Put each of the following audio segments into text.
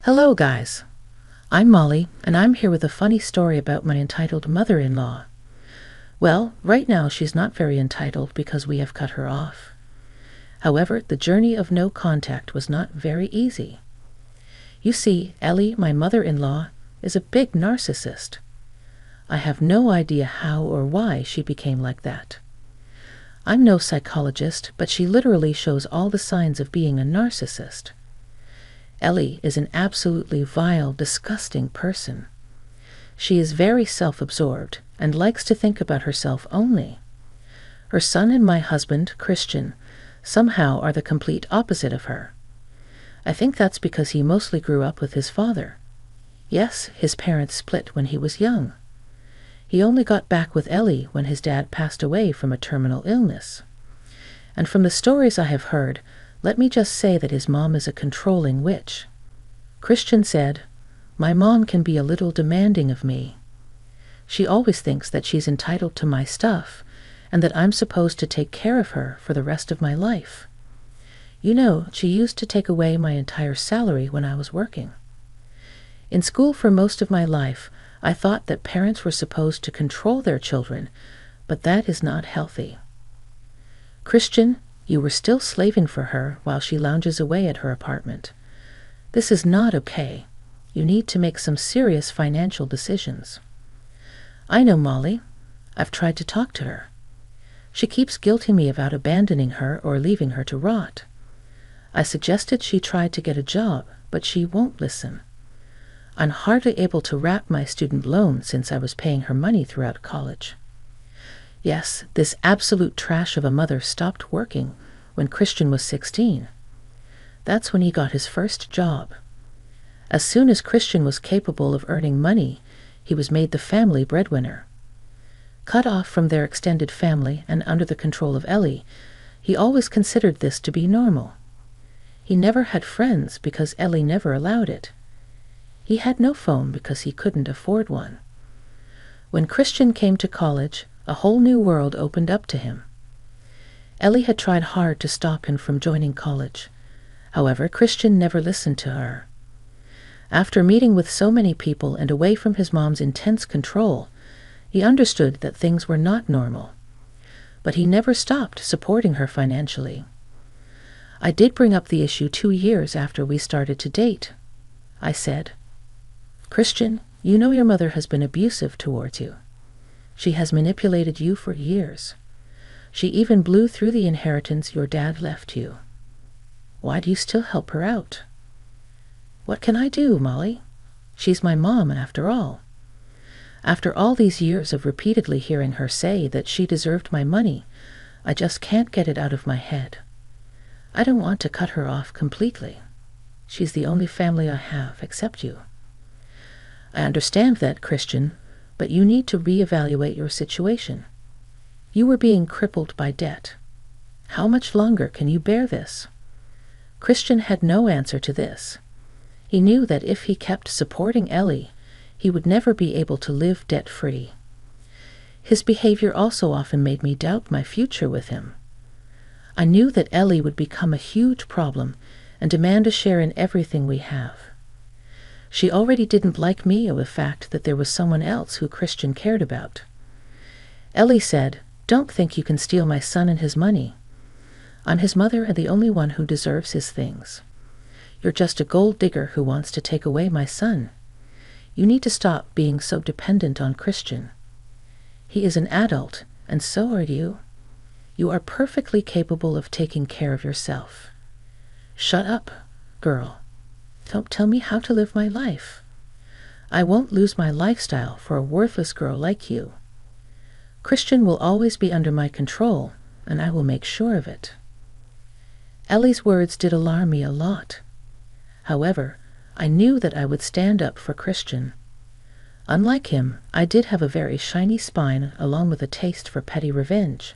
Hello, guys. I'm Molly, and I'm here with a funny story about my entitled mother-in-law. Well, right now she's not very entitled because we have cut her off. However, the journey of no contact was not very easy. You see, Ellie, my mother-in-law, is a big narcissist. I have no idea how or why she became like that. I'm no psychologist, but she literally shows all the signs of being a narcissist. Ellie is an absolutely vile, disgusting person. She is very self-absorbed and likes to think about herself only. Her son and my husband, Christian, somehow are the complete opposite of her. I think that's because he mostly grew up with his father. Yes, his parents split when he was young. He only got back with Ellie when his dad passed away from a terminal illness. And from the stories I have heard, let me just say that his mom is a controlling witch. Christian said, "My mom can be a little demanding of me. She always thinks that she's entitled to my stuff and that I'm supposed to take care of her for the rest of my life. You know, she used to take away my entire salary when I was working. In school for most of my life, I thought that parents were supposed to control their children, but that is not healthy. Christian, you were still slaving for her while she lounges away at her apartment. This is not okay. You need to make some serious financial decisions." I know Molly. I've tried to talk to her. She keeps guilting me about abandoning her or leaving her to rot. I suggested she try to get a job, but she won't listen. I'm hardly able to wrap my student loan since I was paying her money throughout college. Yes, this absolute trash of a mother stopped working when Christian was 16. That's when he got his first job. As soon as Christian was capable of earning money, he was made the family breadwinner. Cut off from their extended family and under the control of Ellie, he always considered this to be normal. He never had friends because Ellie never allowed it. He had no phone because he couldn't afford one. When Christian came to college, a whole new world opened up to him. Ellie had tried hard to stop him from joining college. However, Christian never listened to her. After meeting with so many people and away from his mom's intense control, he understood that things were not normal. But he never stopped supporting her financially. I did bring up the issue 2 years after we started to date. I said, "Christian, you know your mother has been abusive towards you. She has manipulated you for years. She even blew through the inheritance your dad left you. Why do you still help her out?" "What can I do, Molly? She's my mom, after all. After all these years of repeatedly hearing her say that she deserved my money, I just can't get it out of my head. I don't want to cut her off completely. She's the only family I have, except you. I understand that, Christian, but you need to reevaluate your situation. You were being crippled by debt. How much longer can you bear this?" Christian had no answer to this. He knew that if he kept supporting Ellie, he would never be able to live debt-free. His behavior also often made me doubt my future with him. I knew that Ellie would become a huge problem and demand a share in everything we have. She already didn't like me or the fact that there was someone else who Christian cared about. Ellie said, "Don't think you can steal my son and his money. I'm his mother and the only one who deserves his things. You're just a gold digger who wants to take away my son. You need to stop being so dependent on Christian. He is an adult, and so are you. You are perfectly capable of taking care of yourself. Shut up, girl. Don't tell me how to live my life. I won't lose my lifestyle for a worthless girl like you. Christian will always be under my control, and I will make sure of it." Ellie's words did alarm me a lot. However, I knew that I would stand up for Christian. Unlike him, I did have a very shiny spine along with a taste for petty revenge,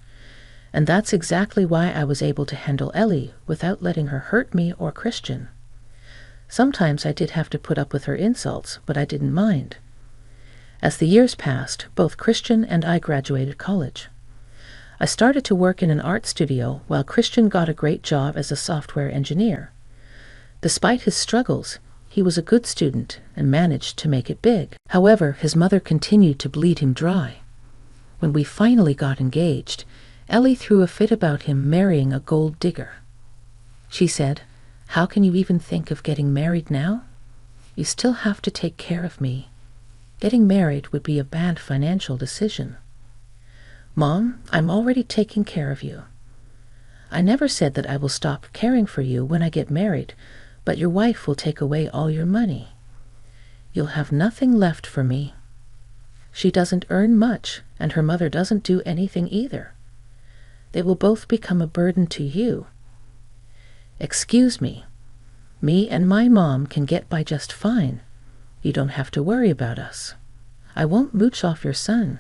and that's exactly why I was able to handle Ellie without letting her hurt me or Christian. Sometimes I did have to put up with her insults, but I didn't mind. As the years passed, both Christian and I graduated college. I started to work in an art studio while Christian got a great job as a software engineer. Despite his struggles, He was a good student and managed to make it big. However, his mother continued to bleed him dry. When we finally got engaged, Ellie threw a fit about him marrying a gold digger. She said, "How can you even think of getting married now? You still have to take care of me. Getting married would be a bad financial decision." "Mom, I'm already taking care of you. I never said that I will stop caring for you when I get married, but your wife will take away all your money. You'll have nothing left for me. She doesn't earn much, and her mother doesn't do anything either. They will both become a burden to you. Excuse me. Me and my mom can get by just fine. You don't have to worry about us. I won't mooch off your son."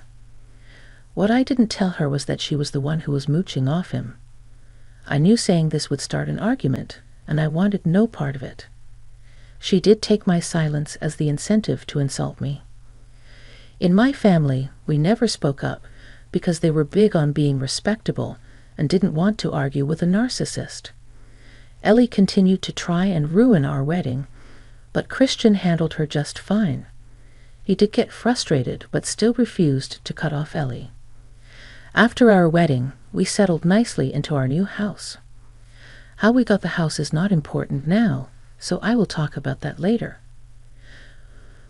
What I didn't tell her was that she was the one who was mooching off him. I knew saying this would start an argument, and I wanted no part of it. She did take my silence as the incentive to insult me. In my family, we never spoke up because they were big on being respectable and didn't want to argue with a narcissist. Ellie continued to try and ruin our wedding, but Christian handled her just fine. He did get frustrated, but still refused to cut off Ellie. After our wedding, we settled nicely into our new house. How we got the house is not important now, so I will talk about that later.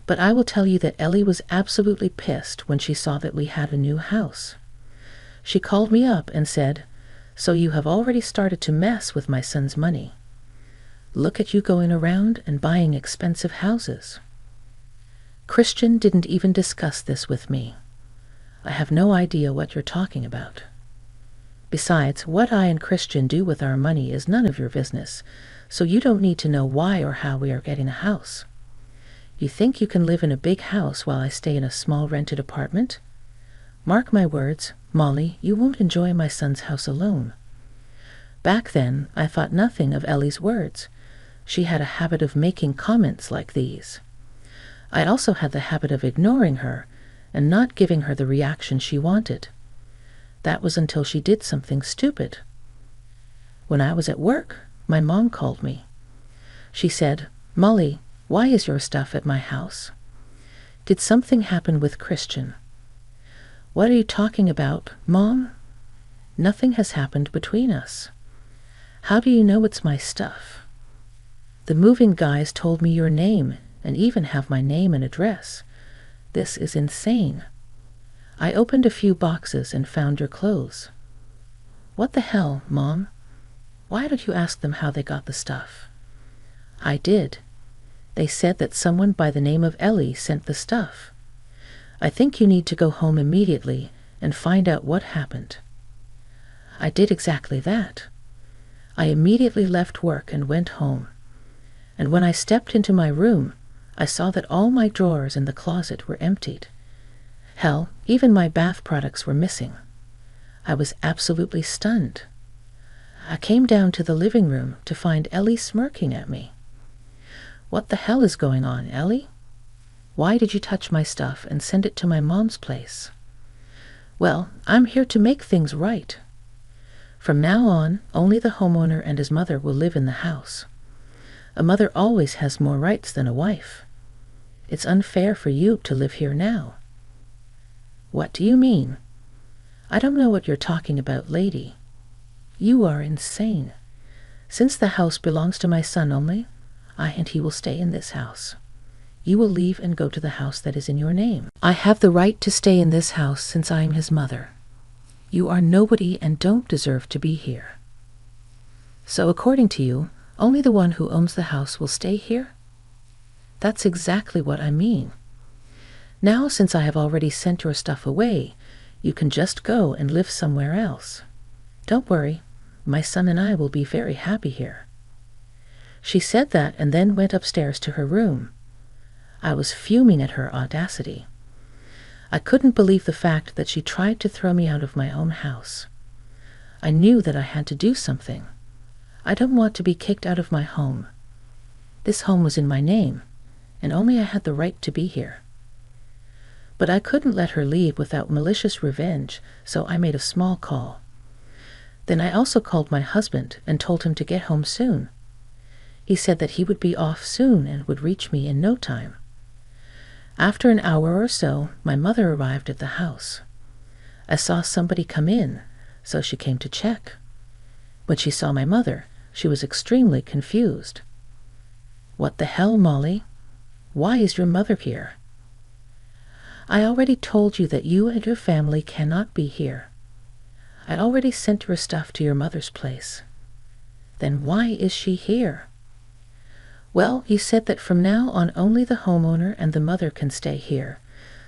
But I will tell you that Ellie was absolutely pissed when she saw that we had a new house. She called me up and said, "So you have already started to mess with my son's money. Look at you going around and buying expensive houses." Christian didn't even discuss this with me. I have no idea what you're talking about. Besides, what I and Christian do with our money is none of your business, so you don't need to know why or how we are getting a house. You think you can live in a big house while I stay in a small rented apartment? Mark my words, Molly, you won't enjoy my son's house alone. Back then, I thought nothing of Ellie's words. She had a habit of making comments like these. I also had the habit of ignoring her and not giving her the reaction she wanted. That was until she did something stupid. When I was at work, my mom called me. She said, "Molly, why is your stuff at my house? Did something happen with Christian?" "What are you talking about, Mom? Nothing has happened between us. How do you know it's my stuff? The moving guys told me your name and even have my name and address. This is insane. I opened a few boxes and found your clothes." "What the hell, Mom? Why don't you ask them how they got the stuff?" "I did. They said that someone by the name of Ellie sent the stuff. I think you need to go home immediately and find out what happened." I did exactly that. I immediately left work and went home. And when I stepped into my room, I saw that all my drawers in the closet were emptied. Hell, even my bath products were missing. I was absolutely stunned. I came down to the living room to find Ellie smirking at me. "What the hell is going on, Ellie? Why did you touch my stuff and send it to my mom's place?" "Well, I'm here to make things right. From now on, only the homeowner and his mother will live in the house. A mother always has more rights than a wife. It's unfair for you to live here now." "What do you mean? I don't know what you're talking about, lady. You are insane. Since the house belongs to my son only, I and he will stay in this house. You will leave and go to the house that is in your name. I have the right to stay in this house since I am his mother. You are nobody and don't deserve to be here. So according to you, only the one who owns the house will stay here? That's exactly what I mean. Now, since I have already sent your stuff away, you can just go and live somewhere else. Don't worry, my son and I will be very happy here." She said that and then went upstairs to her room. I was fuming at her audacity. I couldn't believe the fact that she tried to throw me out of my own house. I knew that I had to do something. I don't want to be kicked out of my home. This home was in my name, and only I had the right to be here. But I couldn't let her leave without malicious revenge, so I made a small call. Then I also called my husband and told him to get home soon. He said that he would be off soon and would reach me in no time. After an hour or so, my mother arrived at the house. I saw somebody come in, so she came to check. When she saw my mother, she was extremely confused. "What the hell, Molly? Why is your mother here?" "I already told you that you and your family cannot be here. I already sent your stuff to your mother's place." "Then why is she here?" "Well, you said that from now on only the homeowner and the mother can stay here,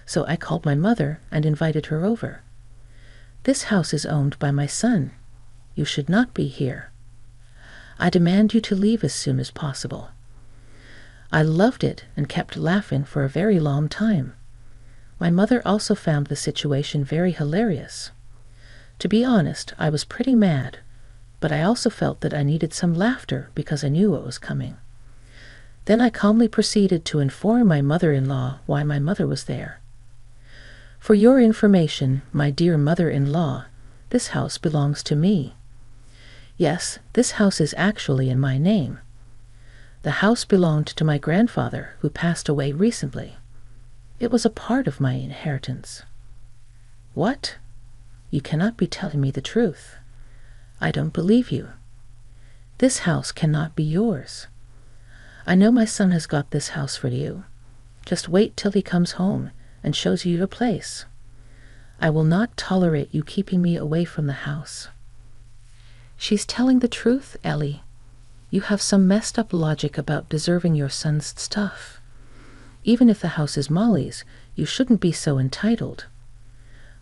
so I called my mother and invited her over. This house is owned by my son. You should not be here. I demand you to leave as soon as possible." I loved it and kept laughing for a very long time. My mother also found the situation very hilarious. To be honest, I was pretty mad, but I also felt that I needed some laughter because I knew what was coming. Then I calmly proceeded to inform my mother-in-law why my mother was there. "For your information, my dear mother-in-law, this house belongs to me. Yes, this house is actually in my name. The house belonged to my grandfather, who passed away recently. It was a part of my inheritance." "What? You cannot be telling me the truth. I don't believe you. This house cannot be yours. I know my son has got this house for you. Just wait till he comes home and shows you your place. I will not tolerate you keeping me away from the house." "She's telling the truth, Ellie. You have some messed up logic about deserving your son's stuff. Even if the house is Molly's, you shouldn't be so entitled.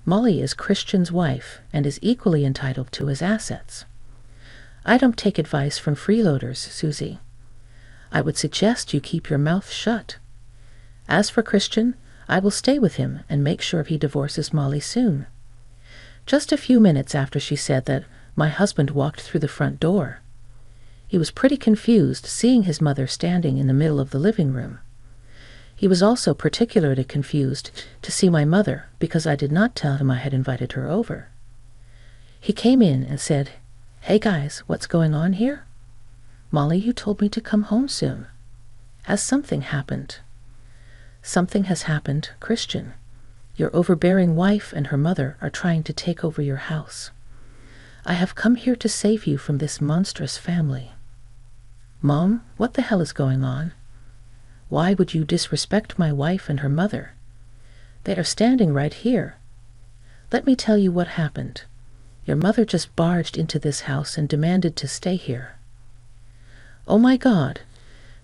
Molly is Christian's wife and is equally entitled to his assets. I don't take advice from freeloaders, Susie. I would suggest you keep your mouth shut. As for Christian, I will stay with him and make sure he divorces Molly soon." Just a few minutes after she said that, my husband walked through the front door. He was pretty confused seeing his mother standing in the middle of the living room. He was also particularly confused to see my mother because I did not tell him I had invited her over. He came in and said, "Hey guys, what's going on here? Molly, you told me to come home soon. Has something happened?" "Something has happened, Christian. Your overbearing wife and her mother are trying to take over your house. I have come here to save you from this monstrous family." "Mom, what the hell is going on? Why would you disrespect my wife and her mother? They are standing right here. Let me tell you what happened. Your mother just barged into this house and demanded to stay here. Oh my God,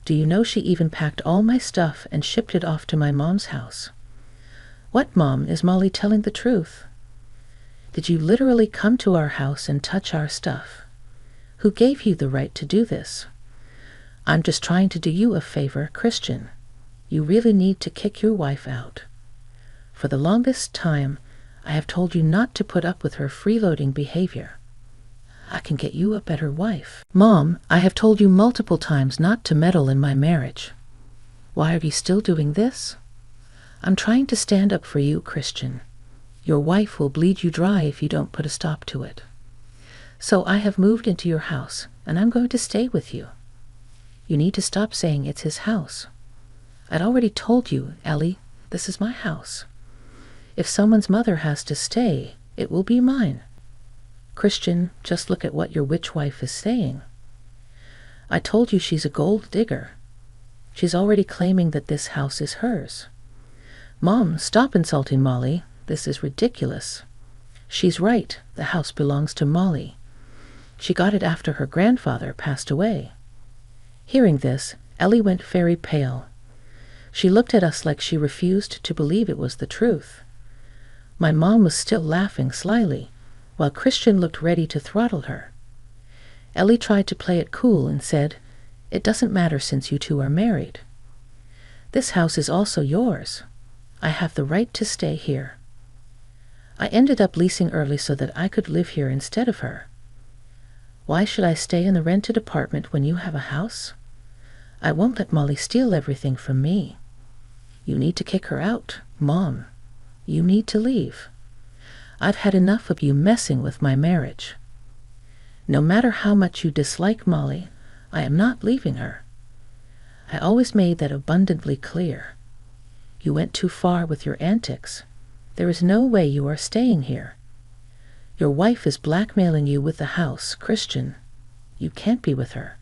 do you know she even packed all my stuff and shipped it off to my mom's house? What, Mom, is Molly telling the truth? Did you literally come to our house and touch our stuff? Who gave you the right to do this? I'm just trying to do you a favor, Christian. You really need to kick your wife out. For the longest time, I have told you not to put up with her freeloading behavior. I can get you a better wife. Mom, I have told you multiple times not to meddle in my marriage. Why are you still doing this? I'm trying to stand up for you, Christian. Your wife will bleed you dry if you don't put a stop to it. So I have moved into your house, and I'm going to stay with you. You need to stop saying it's his house. I'd already told you, Ellie, this is my house. If someone's mother has to stay, it will be mine. Christian, just look at what your witch wife is saying. I told you she's a gold digger. She's already claiming that this house is hers. Mom, stop insulting Molly. This is ridiculous. She's right. The house belongs to Molly. She got it after her grandfather passed away. Hearing this, Ellie went very pale. She looked at us like she refused to believe it was the truth. My mom was still laughing slyly, while Christian looked ready to throttle her. Ellie tried to play it cool and said, "It doesn't matter since you two are married. This house is also yours. I have the right to stay here. I ended up leasing early so that I could live here instead of her. Why should I stay in the rented apartment when you have a house? I won't let Molly steal everything from me. You need to kick her out, Mom. You need to leave. I've had enough of you messing with my marriage. No matter how much you dislike Molly, I am not leaving her. I always made that abundantly clear. You went too far with your antics. There is no way you are staying here. Your wife is blackmailing you with the house, Christian. You can't be with her.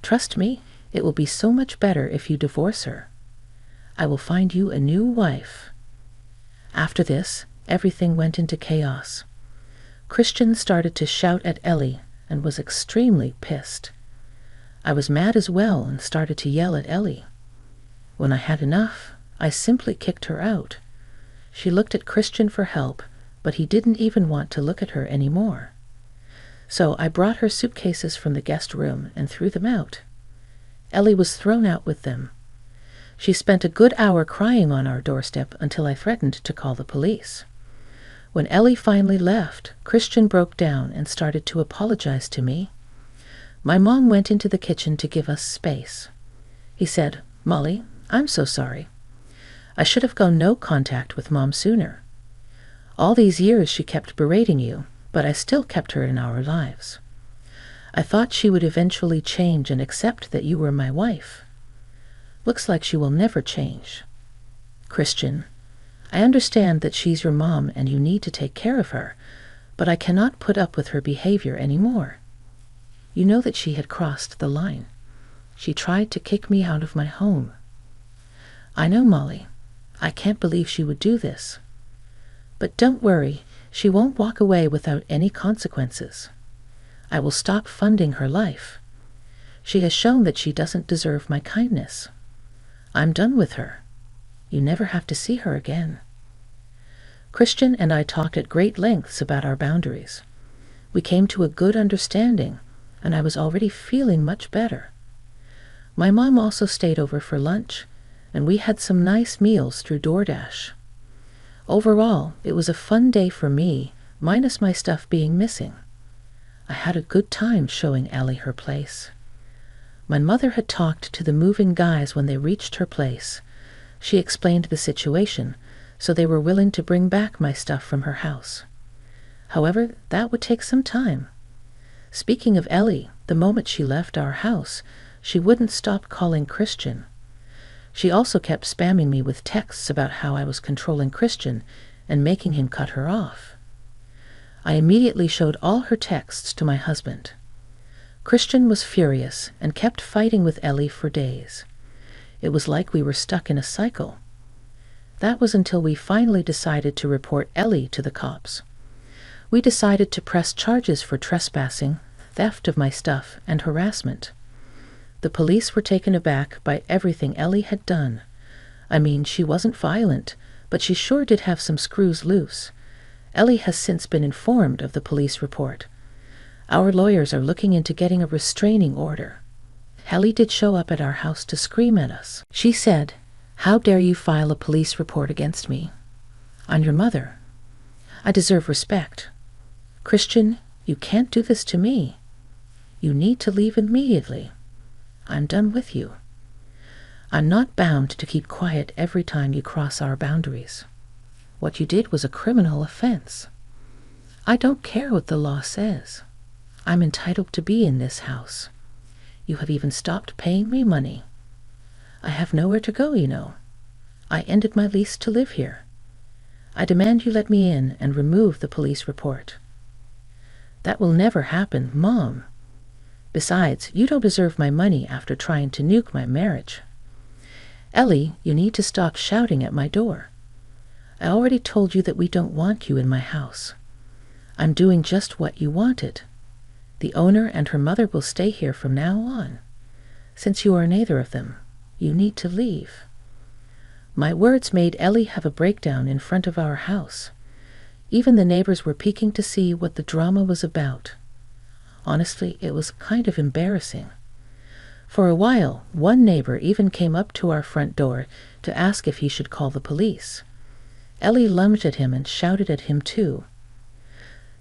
Trust me, it will be so much better if you divorce her. I will find you a new wife." After this, everything went into chaos. Christian started to shout at Ellie and was extremely pissed. I was mad as well and started to yell at Ellie. When I had enough, I simply kicked her out. She looked at Christian for help, but he didn't even want to look at her anymore. So I brought her suitcases from the guest room and threw them out. Ellie was thrown out with them. She spent a good hour crying on our doorstep until I threatened to call the police. When Ellie finally left, Christian broke down and started to apologize to me. My mom went into the kitchen to give us space. He said, "Molly, I'm so sorry. I should have gone no contact with Mom sooner. All these years she kept berating you, but I still kept her in our lives. I thought she would eventually change and accept that you were my wife. Looks like she will never change. Christian, I understand that she's your mom and you need to take care of her, but I cannot put up with her behavior anymore. You know that she had crossed the line. She tried to kick me out of my home. I know, Molly. I can't believe she would do this. But don't worry, she won't walk away without any consequences. I will stop funding her life. She has shown that she doesn't deserve my kindness. I'm done with her. You never have to see her again." Christian and I talked at great lengths about our boundaries. We came to a good understanding, and I was already feeling much better. My mom also stayed over for lunch, and we had some nice meals through DoorDash. Overall, it was a fun day for me, minus my stuff being missing. I had a good time showing Ellie her place. My mother had talked to the moving guys when they reached her place. She explained the situation, so they were willing to bring back my stuff from her house. However, that would take some time. Speaking of Ellie, the moment she left our house, she wouldn't stop calling Christian. She also kept spamming me with texts about how I was controlling Christian and making him cut her off. I immediately showed all her texts to my husband. Christian was furious and kept fighting with Ellie for days. It was like we were stuck in a cycle. That was until we finally decided to report Ellie to the cops. We decided to press charges for trespassing, theft of my stuff, and harassment. The police were taken aback by everything Ellie had done. I mean, she wasn't violent, but she sure did have some screws loose. Ellie has since been informed of the police report. Our lawyers are looking into getting a restraining order. Ellie did show up at our house to scream at us. She said, "How dare you file a police report against me? I'm your mother. I deserve respect. Christian, you can't do this to me. You need to leave immediately. I'm done with you. I'm not bound to keep quiet every time you cross our boundaries. What you did was a criminal offense. I don't care what the law says. I'm entitled to be in this house. You have even stopped paying me money. I have nowhere to go, you know. I ended my lease to live here. I demand you let me in and remove the police report." "That will never happen, Mom. Besides, you don't deserve my money after trying to nuke my marriage. Ellie, you need to stop shouting at my door. I already told you that we don't want you in my house. I'm doing just what you wanted. The owner and her mother will stay here from now on. Since you are neither of them, you need to leave." My words made Ellie have a breakdown in front of our house. Even the neighbors were peeking to see what the drama was about. Honestly, it was kind of embarrassing. For a while, one neighbor even came up to our front door to ask if he should call the police. Ellie lunged at him and shouted at him too.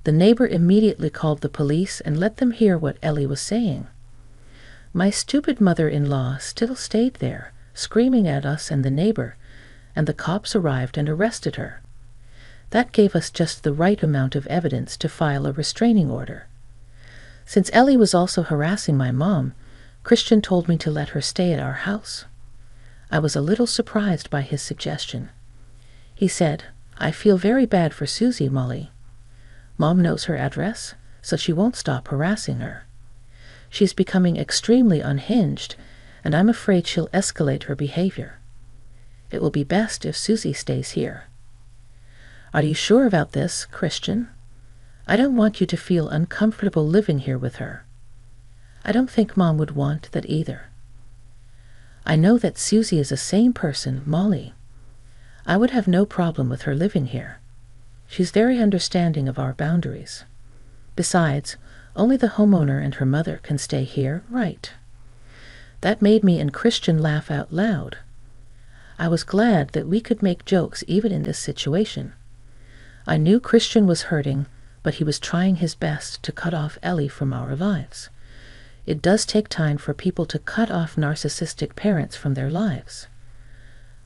The neighbor immediately called the police and let them hear what Ellie was saying. My stupid mother-in-law still stayed there, screaming at us and the neighbor, and the cops arrived and arrested her. That gave us just the right amount of evidence to file a restraining order. Since Ellie was also harassing my mom, Christian told me to let her stay at our house. I was a little surprised by his suggestion. He said, "I feel very bad for Susie, Molly. Mom knows her address, so she won't stop harassing her. She's becoming extremely unhinged, and I'm afraid she'll escalate her behavior. It will be best if Susie stays here." "Are you sure about this, Christian? I don't want you to feel uncomfortable living here with her." "I don't think Mom would want that either." "I know that Susie is a sane person, Molly. I would have no problem with her living here. She's very understanding of our boundaries. Besides, only the homeowner and her mother can stay here, right?" That made me and Christian laugh out loud. I was glad that we could make jokes even in this situation. I knew Christian was hurting, but he was trying his best to cut off Ellie from our lives. It does take time for people to cut off narcissistic parents from their lives.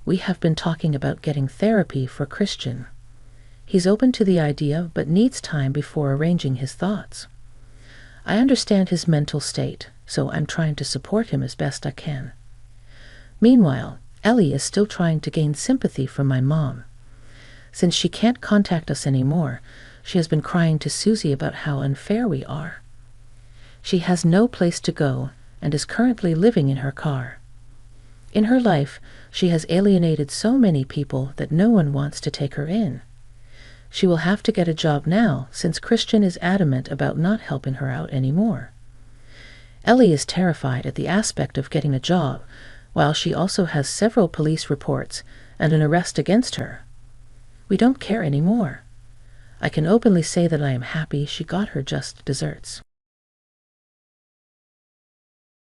We have been talking about getting therapy for Christian. He's open to the idea, but needs time before arranging his thoughts. I understand his mental state, so I'm trying to support him as best I can. Meanwhile, Ellie is still trying to gain sympathy from my mom. Since she can't contact us anymore, she has been crying to Susie about how unfair we are. She has no place to go and is currently living in her car. In her life, she has alienated so many people that no one wants to take her in. She will have to get a job now since Christian is adamant about not helping her out anymore. Ellie is terrified at the aspect of getting a job, while she also has several police reports and an arrest against her. We don't care anymore. I can openly say that I am happy she got her just desserts.